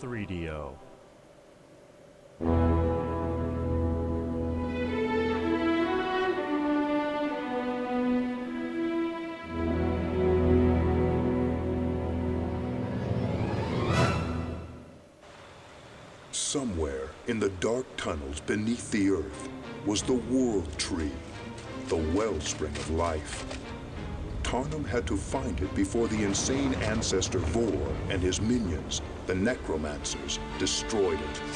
3DO. Somewhere in the dark tunnels beneath the earth was the World Tree, the wellspring of life. Tarnum had to find it before the insane Ancestor Vor and his minions, the Necromancers, destroyed it.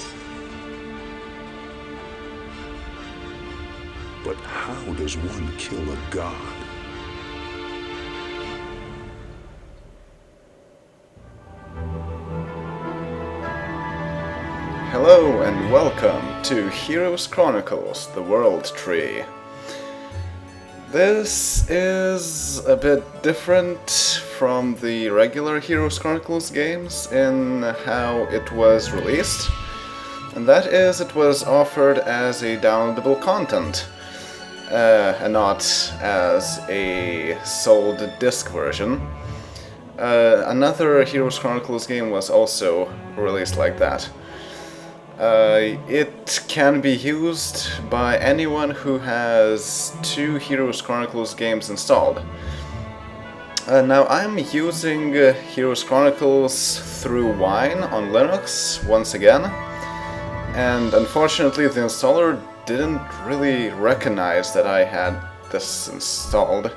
But how does one kill a god? Hello and welcome to Heroes Chronicles, the World Tree. This is a bit different from the regular Heroes Chronicles games in how it was released, and that is it was offered as a downloadable content, and not as a sold disc version. Another Heroes Chronicles game was also released like that. It can be used by anyone who has two Heroes Chronicles games installed. Now I'm using Heroes Chronicles through Wine on Linux once again, and unfortunately the installer didn't really recognize that I had this installed,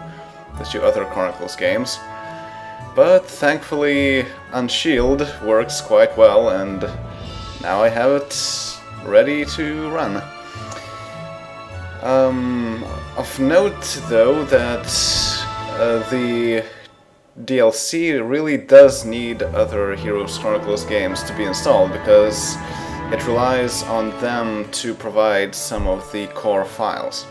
the two other Chronicles games. But thankfully Unshield works quite well, and now I have it ready to run. Of note, though, that the DLC really does need other Heroes Chronicles games to be installed, because it relies on them to provide some of the core files.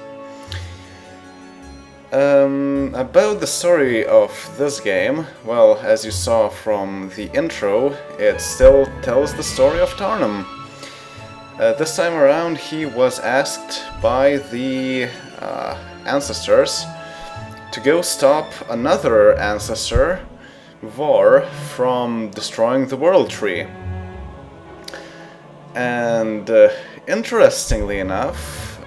About the story of this game, well, as you saw from the intro, it still tells the story of Tarnum. This time around he was asked by the Ancestors to go stop another Ancestor, Vor, from destroying the World Tree. And interestingly enough,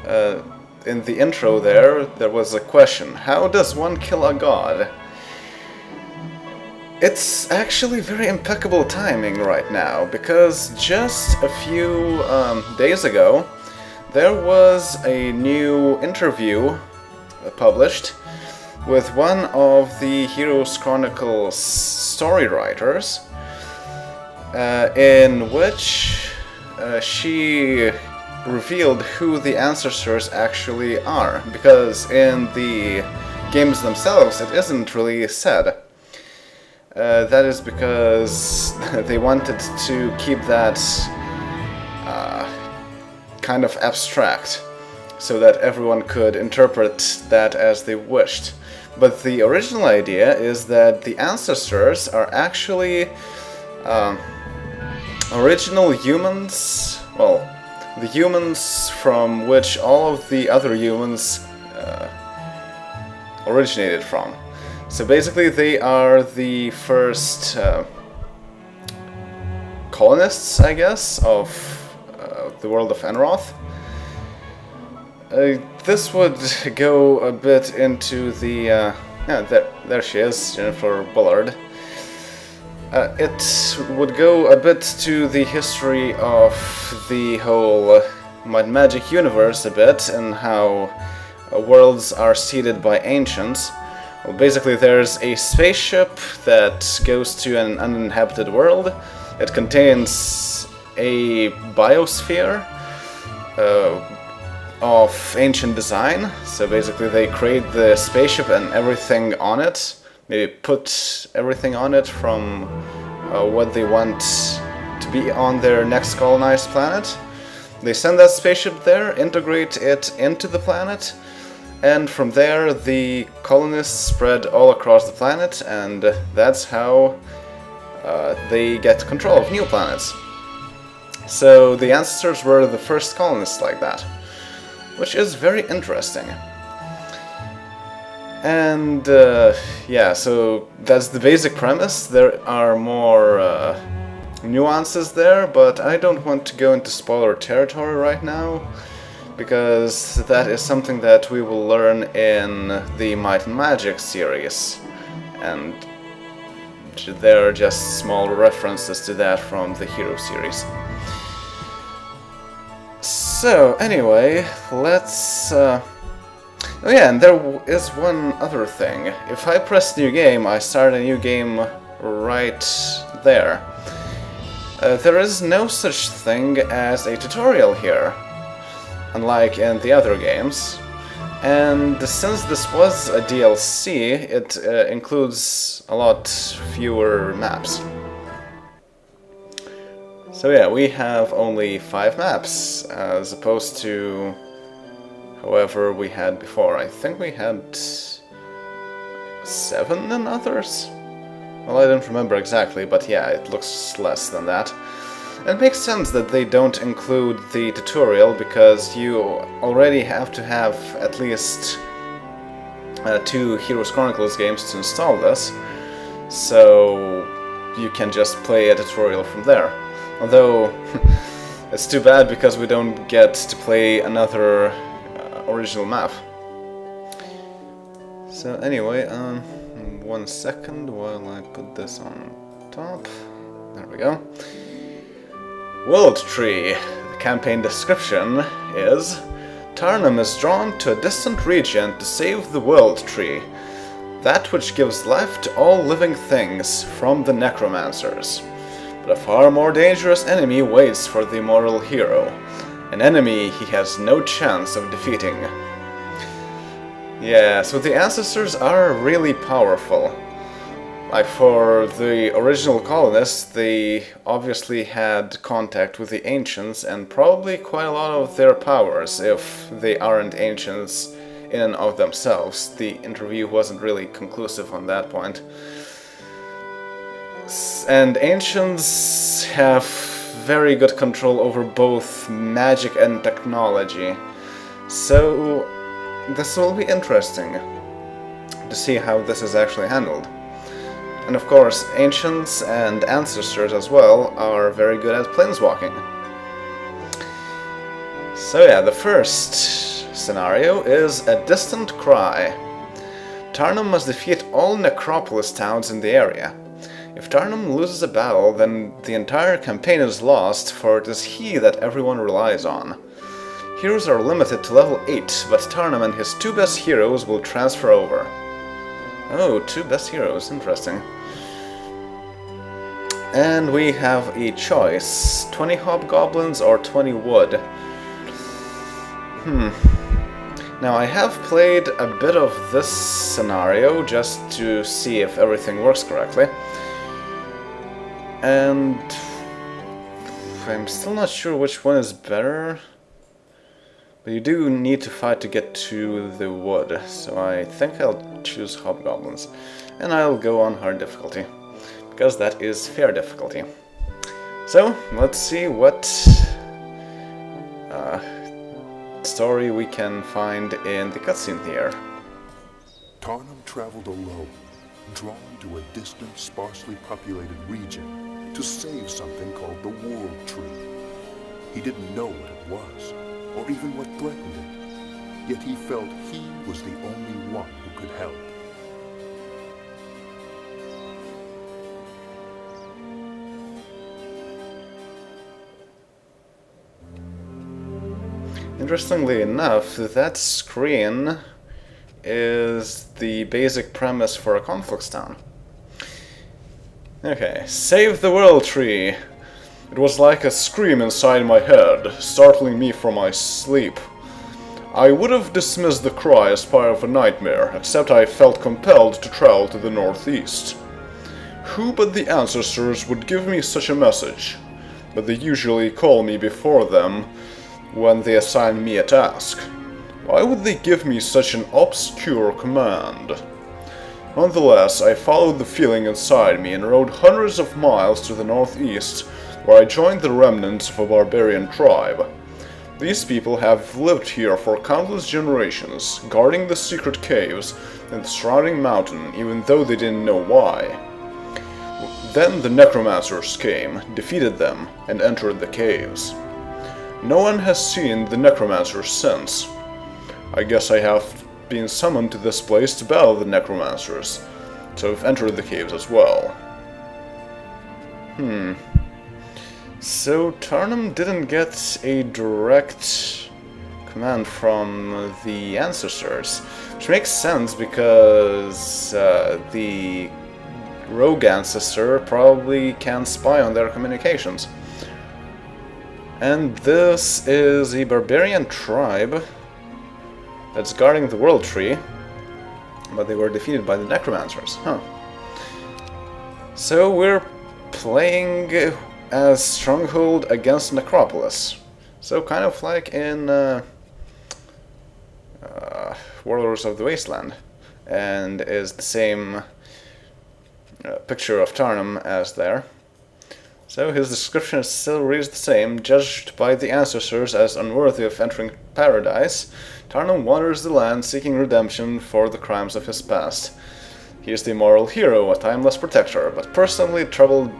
in the intro there was a question: how does one kill a god? It's actually very impeccable timing right now, because just a few days ago there was a new interview published with one of the Heroes Chronicles story writers, in which she revealed who the Ancestors actually are, because in the games themselves it isn't really said. That is because they wanted to keep that kind of abstract, so that everyone could interpret that as they wished. But the original idea is that the Ancestors are actually original humans, well, the humans from which all of the other humans originated from. So basically they are the first colonists, I guess, of the world of Enroth. This would go a bit into the... yeah, there she is, Jennifer Bullard. It would go a bit to the history of the whole Might and Magic universe a bit, and how worlds are seeded by ancients. Well, basically there's a spaceship that goes to an uninhabited world. It contains a biosphere of ancient design, so basically they create the spaceship and everything on it. Maybe put everything on it from what they want to be on their next colonized planet. They send that spaceship there, integrate it into the planet, and from there the colonists spread all across the planet, and that's how they get control of new planets. So the Ancestors were the first colonists like that, which is very interesting. And yeah, so that's the basic premise. There are more nuances there, but I don't want to go into spoiler territory right now, because that is something that we will learn in the Might and Magic series, and there are just small references to that from the Hero series. So, anyway, let's... Oh yeah, and there is one other thing. If I press New Game, I start a new game right there. There is no such thing as a tutorial here, unlike in the other games. And since this was a DLC, it includes a lot fewer maps. So yeah, we have only 5 maps, as opposed to however we had before. I think we had 7 in others? Well, I don't remember exactly, but yeah, it looks less than that. It makes sense that they don't include the tutorial, because you already have to have at least 2 Heroes Chronicles games to install this, so you can just play a tutorial from there. Although, it's too bad because we don't get to play another original map. So anyway, 1 second while I put this on top. There we go. World Tree. The campaign description is: Tarnum is drawn to a distant region to save the World Tree, that which gives life to all living things, from the necromancers. But a far more dangerous enemy waits for the immortal hero, an enemy he has no chance of defeating. Yeah, so the Ancestors are really powerful. Like, for the original colonists, they obviously had contact with the Ancients, and probably quite a lot of their powers, if they aren't Ancients in and of themselves. The interview wasn't really conclusive on that point. And Ancients have very good control over both magic and technology. So this will be interesting to see how this is actually handled. And of course, Ancients and Ancestors as well are very good at planeswalking. So yeah, the first scenario is A Distant Cry. Tarnum must defeat all Necropolis towns in the area. If Tarnum loses a battle, then the entire campaign is lost, for it is he that everyone relies on. Heroes are limited to level 8, but Tarnum and his 2 best heroes will transfer over. Oh, 2 best heroes, interesting. And we have a choice, 20 hobgoblins or 20 wood. Now, I have played a bit of this scenario just to see if everything works correctly. And I'm still not sure which one is better. But you do need to fight to get to the wood, so I think I'll choose hobgoblins. And I'll go on hard difficulty, because that is fair difficulty. So, let's see what story we can find in the cutscene here. Tarnum traveled alone, drawn to a distant, sparsely populated region to save something called the World Tree. He didn't know what it was, or even what threatened it, yet he felt he was the only one who could help. Interestingly enough, that screen is the basic premise for a conflict town. Okay, save the World Tree! It was like a scream inside my head, startling me from my sleep. I would have dismissed the cry as part of a nightmare, except I felt compelled to travel to the northeast. Who but the Ancestors would give me such a message? But they usually call me before them when they assign me a task. Why would they give me such an obscure command? Nonetheless, I followed the feeling inside me and rode hundreds of miles to the northeast, where I joined the remnants of a barbarian tribe. These people have lived here for countless generations, guarding the secret caves and the surrounding mountain, even though they didn't know why. Then the necromancers came, defeated them, and entered the caves. No one has seen the necromancers since. I guess I have been summoned to this place to battle the necromancers, so I've entered the caves as well. So Tarnum didn't get a direct command from the Ancestors, which makes sense because the rogue Ancestor probably can spy on their communications. And this is a barbarian tribe that's guarding the World Tree, but they were defeated by the Necromancers. So we're playing as Stronghold against Necropolis. So kind of like in Warlords of the Wasteland, and is the same picture of Tarnum as there. So his description still reads the same. Judged by the Ancestors as unworthy of entering paradise, Tarnum wanders the land seeking redemption for the crimes of his past. He is the moral hero, a timeless protector, but personally troubled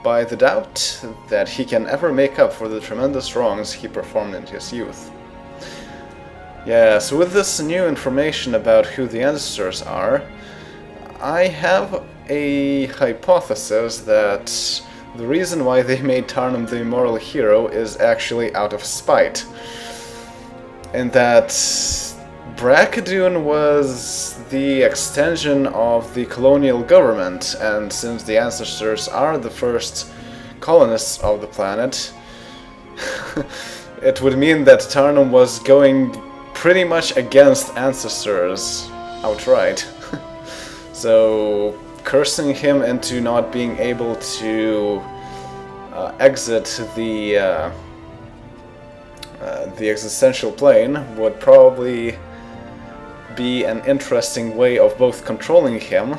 by the doubt that he can ever make up for the tremendous wrongs he performed in his youth. Yeah, so with this new information about who the Ancestors are, I have a hypothesis that the reason why they made Tarnum the moral hero is actually out of spite. And that Braccadoon was the extension of the colonial government, and since the Ancestors are the first colonists of the planet, it would mean that Tarnum was going pretty much against Ancestors outright. So cursing him into not being able to exit the existential plane would probably be an interesting way of both controlling him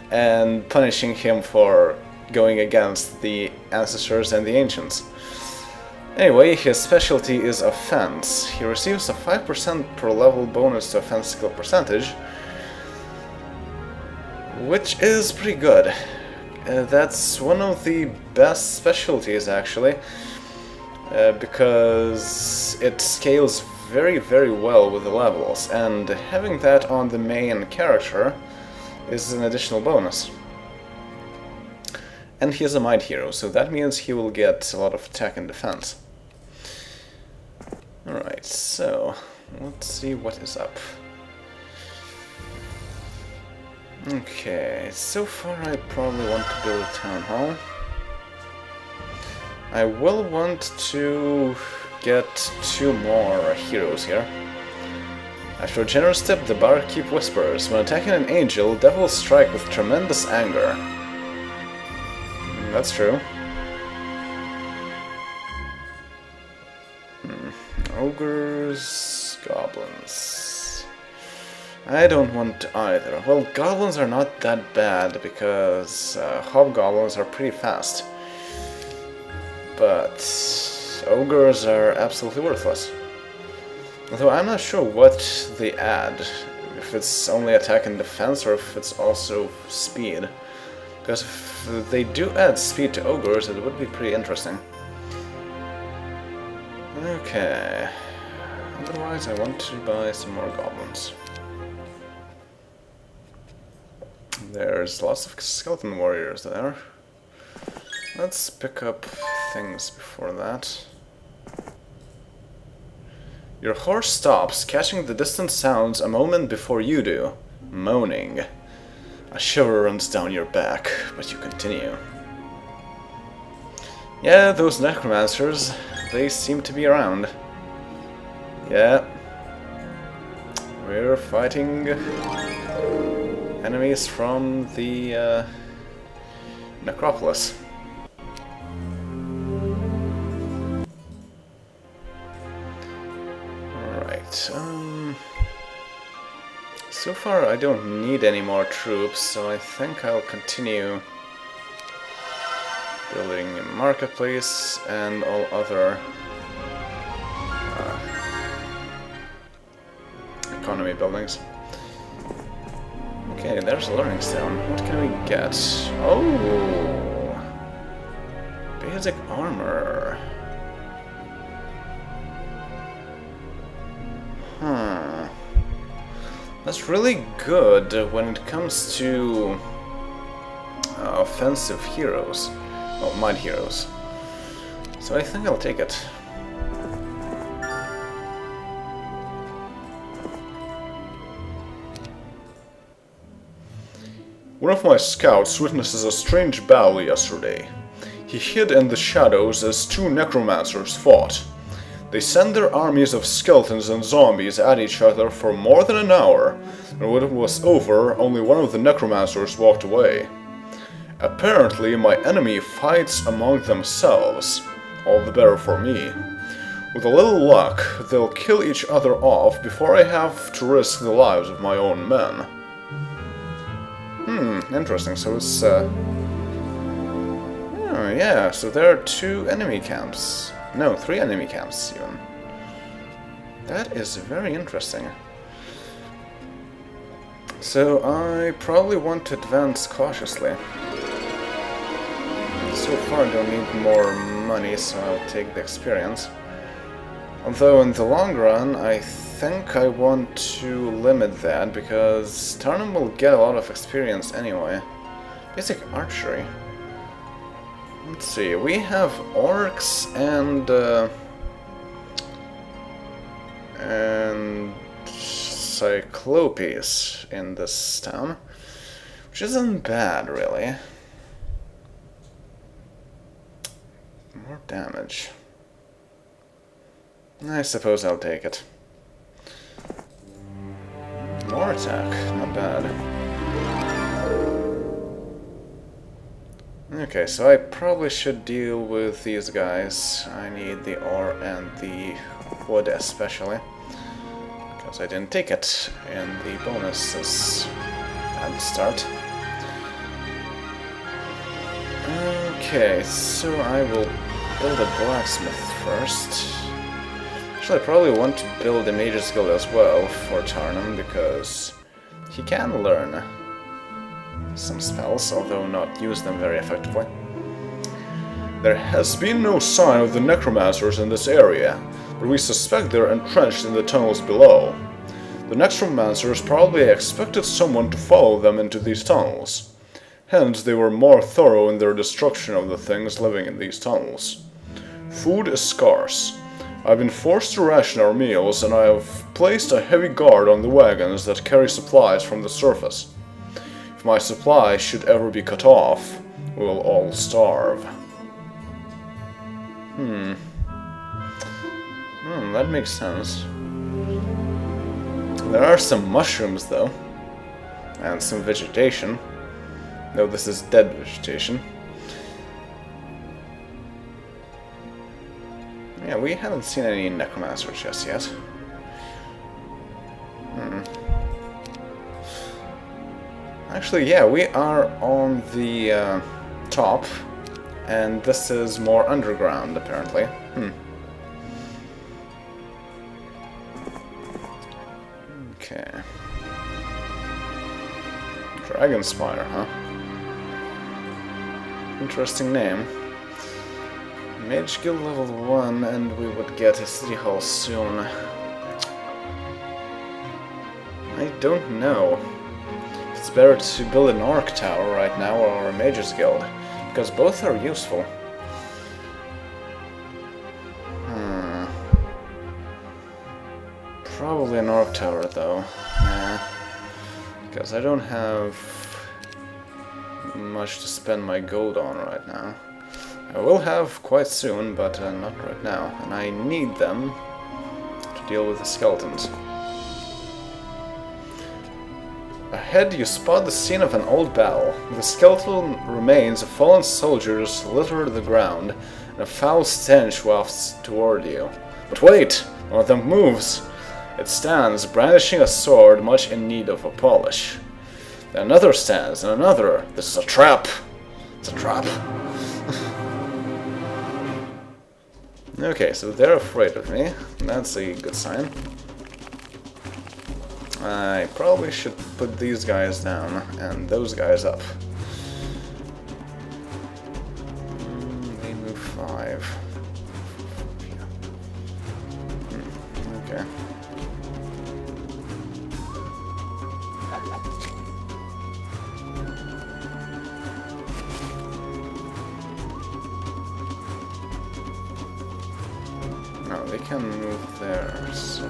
and punishing him for going against the Ancestors and the Ancients. Anyway, his specialty is offense. He receives a 5% per level bonus to offense skill percentage, which is pretty good. That's one of the best specialties, actually, because it scales very, very well with the levels, and having that on the main character is an additional bonus. And he is a might hero, so that means he will get a lot of attack and defense. Alright, so let's see what is up. Okay, so far I probably want to build a town hall. I will want to get 2 more heroes here. After a generous tip, the barkeep whispers, when attacking an angel, devils strike with tremendous anger. That's true. Ogres, goblins. I don't want either. Well, goblins are not that bad because hobgoblins are pretty fast. But ogres are absolutely worthless. Although I'm not sure what they add. If it's only attack and defense or if it's also speed. Because if they do add speed to ogres, it would be pretty interesting. Okay. Otherwise, I want to buy some more goblins. There's lots of skeleton warriors there. Let's pick up things before that. Your horse stops, catching the distant sounds a moment before you do, moaning. A shiver runs down your back, but you continue. Yeah, those necromancers, they seem to be around. Yeah. We're fighting enemies from the Necropolis. Alright, so far I don't need any more troops, so I think I'll continue building a marketplace and all other economy buildings. Okay, there's a learning stone. What can we get? Oh! Basic armor. That's really good when it comes to offensive heroes. Well, mud heroes. So I think I'll take it. One of my scouts witnesses a strange battle yesterday. He hid in the shadows as two necromancers fought. They sent their armies of skeletons and zombies at each other for more than an hour, and when it was over, only one of the necromancers walked away. Apparently, my enemy fights among themselves. All the better for me. With a little luck, they'll kill each other off before I have to risk the lives of my own men. Interesting. So it's, oh yeah, so there are 2 enemy camps. No, 3 enemy camps, even. That is very interesting. So I probably want to advance cautiously. So far I don't need more money, so I'll take the experience. Although in the long run, I think I want to limit that, because Tarnum will get a lot of experience anyway. Basic archery. Let's see, we have orcs and cyclopes in this town, which isn't bad, really. More damage. I suppose I'll take it. More attack, not bad. Okay, so I probably should deal with these guys. I need the ore and the wood especially, because I didn't take it in the bonuses at the start. Okay, so I will build a blacksmith first. Actually, I probably want to build a mage's guild as well for Tarnum, because he can learn some spells, although not use them very effectively. There has been no sign of the necromancers in this area, but we suspect they're entrenched in the tunnels below. The necromancers probably expected someone to follow them into these tunnels. Hence, they were more thorough in their destruction of the things living in these tunnels. Food is scarce. I've been forced to ration our meals, and I have placed a heavy guard on the wagons that carry supplies from the surface. If my supply should ever be cut off, we will all starve. That makes sense. There are some mushrooms, though, and some vegetation. No, this is dead vegetation. Yeah, we haven't seen any necromancers just yet. Actually, yeah, we are on the top, and this is more underground, apparently. Okay. Dragonspire, huh? Interesting name. Mage Guild level 1, and we would get a city hall soon. I don't know. It's better to build an orc tower right now or a mage's guild, because both are useful. Probably an orc tower, though. Yeah. Because I don't have much to spend my gold on right now. I will have quite soon, but not right now, and I need them to deal with the skeletons. Ahead you spot the scene of an old battle. The skeletal remains of fallen soldiers litter the ground, and a foul stench wafts toward you. But wait! One of them moves! It stands, brandishing a sword much in need of a polish. Then another stands, and another. This is a trap! It's a trap. Okay, so they're afraid of me. That's a good sign. I probably should put these guys down and those guys up. They move 5. Okay. No, they can move there, so...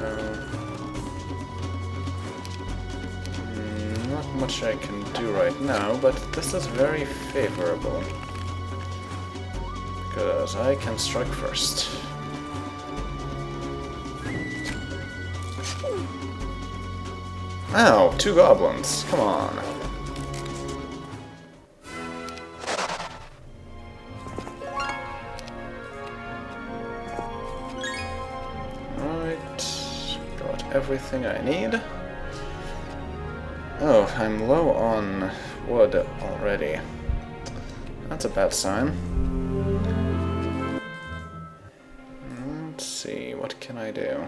not much I can do right now, but this is very favorable. Because I can strike first. Ow, 2 goblins, come on. Everything I need. Oh, I'm low on wood already. That's a bad sign. Let's see, what can I do?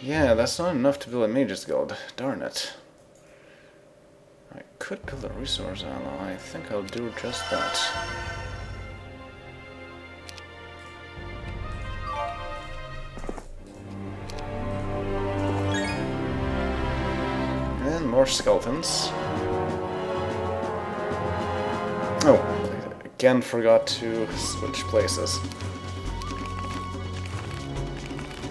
Yeah, that's not enough to build a Mage's Guild. Darn it. I could build a resource ally. I think I'll do just that. More skeletons. Oh, again forgot to switch places.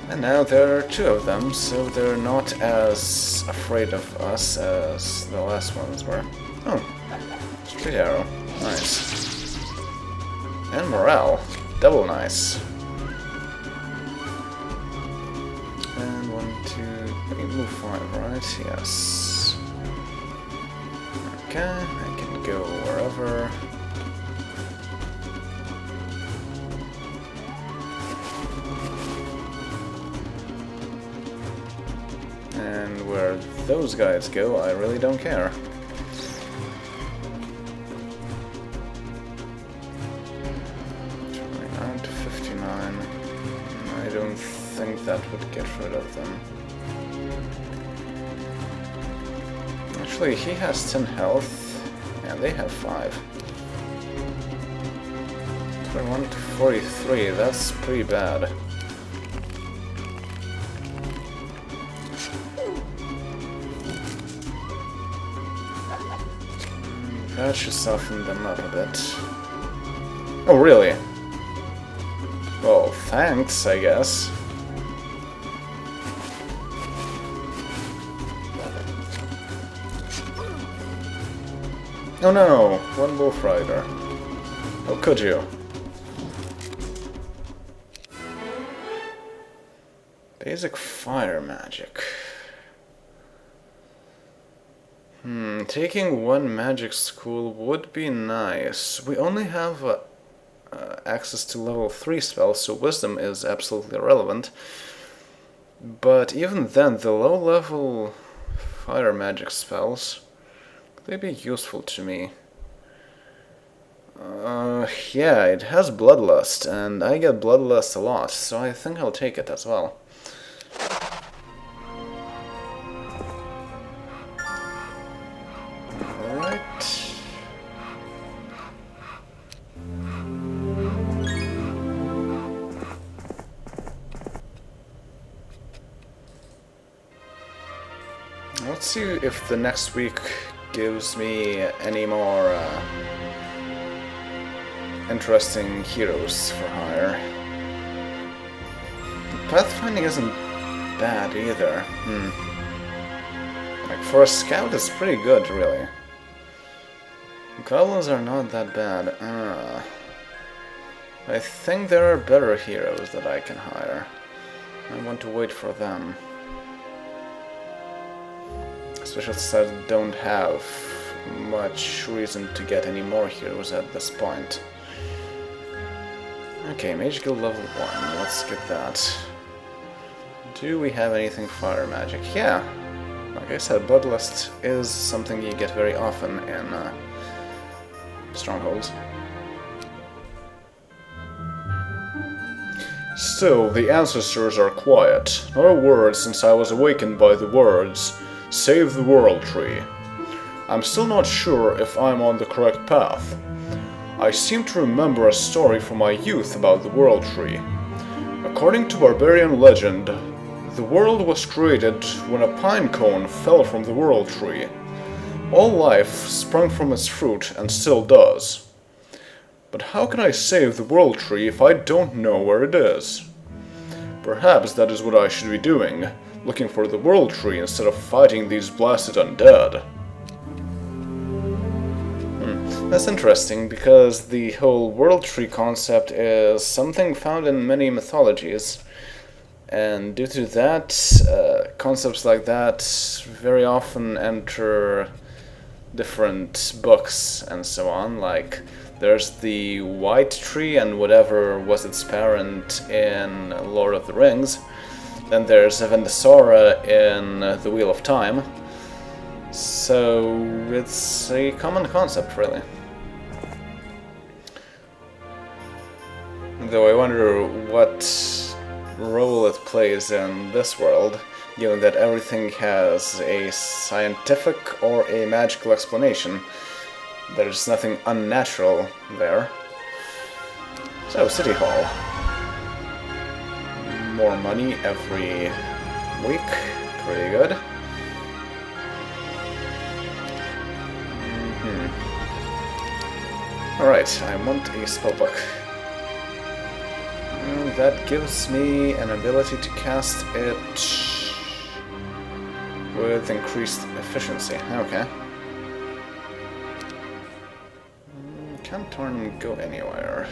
And now there are 2 of them, so they're not as afraid of us as the last ones were. Oh, straight arrow. Nice. And morale. Double nice. And 1, 2, we move 5, right? Yes. Okay, I can go wherever. And where those guys go, I really don't care. Turning to 59. I don't think that would get rid of them. Actually, he has 10 health, and they have 5. 21 to 43, that's pretty bad. That should soften them up a bit. Oh, really? Well, thanks, I guess. Oh no, 1 wolf rider. How could you? Basic fire magic. Taking 1 magic school would be nice. We only have access to level 3 spells, so wisdom is absolutely irrelevant. But even then, the low level fire magic spells, they'd be useful to me. Yeah, it has Bloodlust, and I get Bloodlust a lot, so I think I'll take it as well. Alright. Let's see if the next week gives me any more interesting heroes for hire. Pathfinding isn't bad either. Like, for a scout, it's pretty good, really. Goblins are not that bad. I think there are better heroes that I can hire. I want to wait for them. Especially since I don't have much reason to get any more heroes at this point. Okay, Mage Guild level 1, let's get that. Do we have anything fire magic? Yeah! Like I said, Bloodlust is something you get very often in Strongholds. Still, the Ancestors are quiet. Not a word since I was awakened by the words, "Save the World Tree." I'm still not sure if I'm on the correct path. I seem to remember a story from my youth about the World Tree. According to barbarian legend, the world was created when a pine cone fell from the World Tree. All life sprung from its fruit and still does. But how can I save the World Tree if I don't know where it is? Perhaps that is what I should be doing, looking for the World Tree instead of fighting these blasted undead. That's interesting, because the whole World Tree concept is something found in many mythologies, and due to that, concepts like that very often enter different books and so on. Like, there's the White Tree and whatever was its parent in Lord of the Rings. Then there's Avendesora in The Wheel of Time. So it's a common concept, really. Though I wonder what role it plays in this world, given that everything has a scientific or a magical explanation. There's nothing unnatural there. So, City Hall. More money every week. Pretty good. Alright, I want a spellbook. And that gives me an ability to cast it with increased efficiency. Okay. Can't Tarnum go anywhere?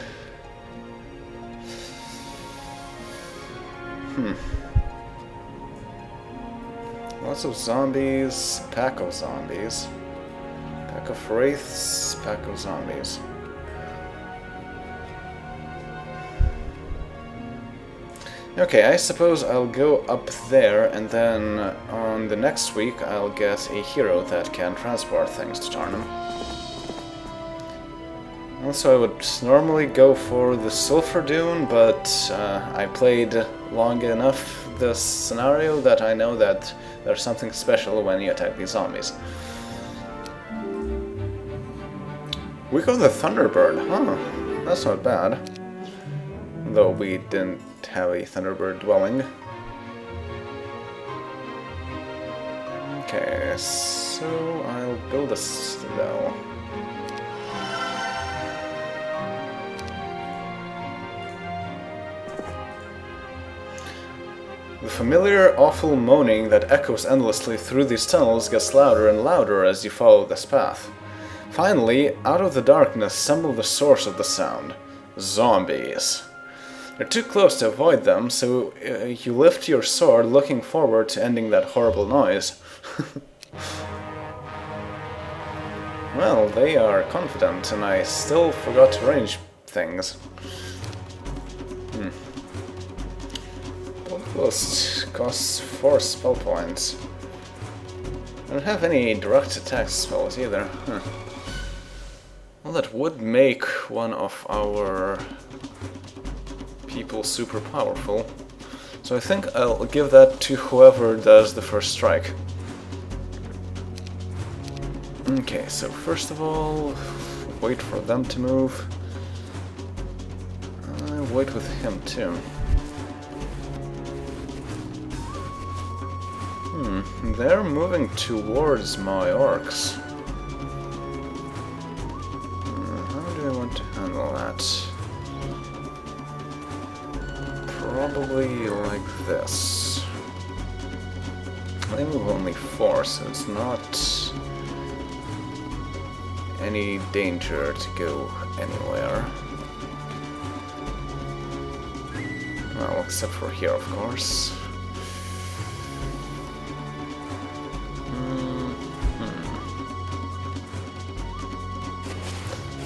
Lots of zombies, pack of zombies. Pack of wraiths, pack of zombies. Okay, I suppose I'll go up there, and then on the next week I'll get a hero that can transport things to Tarnum. Also, I would normally go for the Sulphur Dune, but I played long enough this scenario that I know that there's something special when you attack these zombies. We got the Thunderbird, huh? That's not bad. Though we didn't have a Thunderbird dwelling. Okay, so I'll build a citadel. The familiar, awful moaning that echoes endlessly through these tunnels gets louder and louder as you follow this path. Finally, out of the darkness stumbles the source of the sound. Zombies. You're too close to avoid them, so you lift your sword looking forward to ending that horrible noise. Well, they are confident, and I still forgot to range things. Bloodlust costs 4 spell points. I don't have any direct attack spells either. Well, that would make one of our people super powerful. So I think I'll give that to whoever does the first strike. Okay, so first of all, wait for them to move. Wait with him too. They're moving towards my orcs. How do I want to handle that? Probably like this. They move only 4, so it's not any danger to go anywhere. Well, except for here, of course.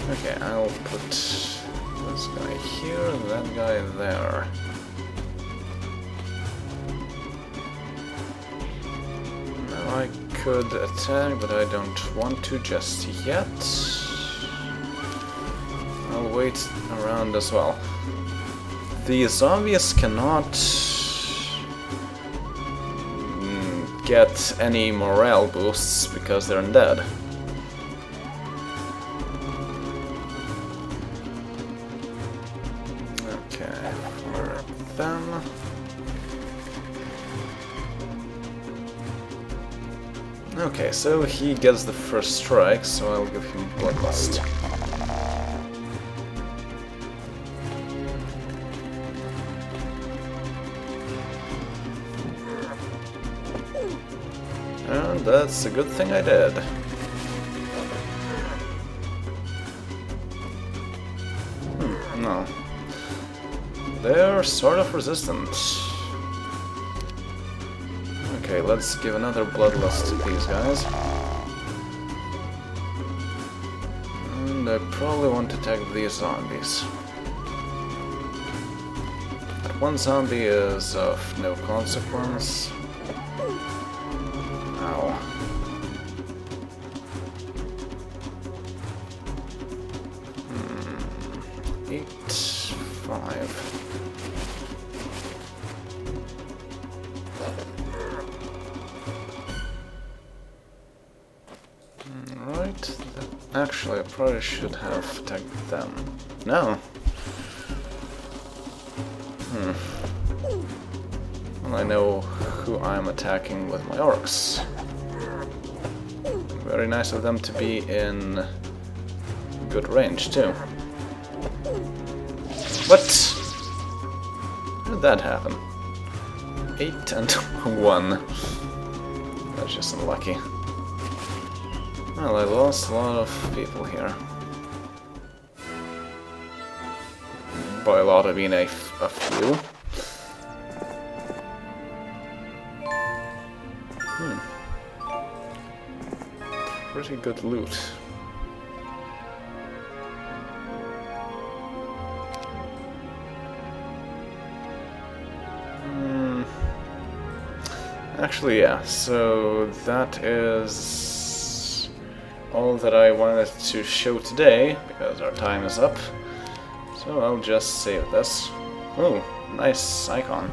Okay, I'll put this guy here, that guy there. Now I could attack, but I don't want to just yet. I'll wait around as well. The zombies cannot get any morale boosts because they're undead. them. Okay, so he gets the first strike, so I'll give him Bloodlust. And that's a good thing I did. No. They're sort of resistant. Okay, let's give another Bloodlust to these guys. And I probably want to attack these zombies. That one zombie is of no consequence. Ow. Hmm. 8, 5. Right. Actually, I probably should have attacked them. No. Well, I know who I'm attacking with my orcs. Very nice of them to be in good range, too. What? How did that happen? 8 and 1. That's just unlucky. Well, I lost a lot of people here. By a lot, I mean a few. Pretty good loot. Actually, yeah, so that is all that I wanted to show today, because our time is up. So I'll just save this. Oh, nice icon.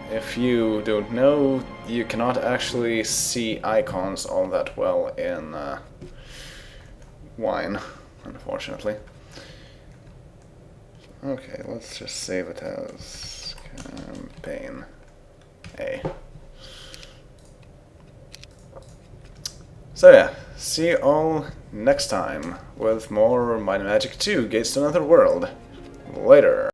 If you don't know, you cannot actually see icons all that well in Wine, unfortunately. Okay, let's just save it as campaign A. So yeah, see you all next time with more Might and Magic 2 Gates to Another World. Later.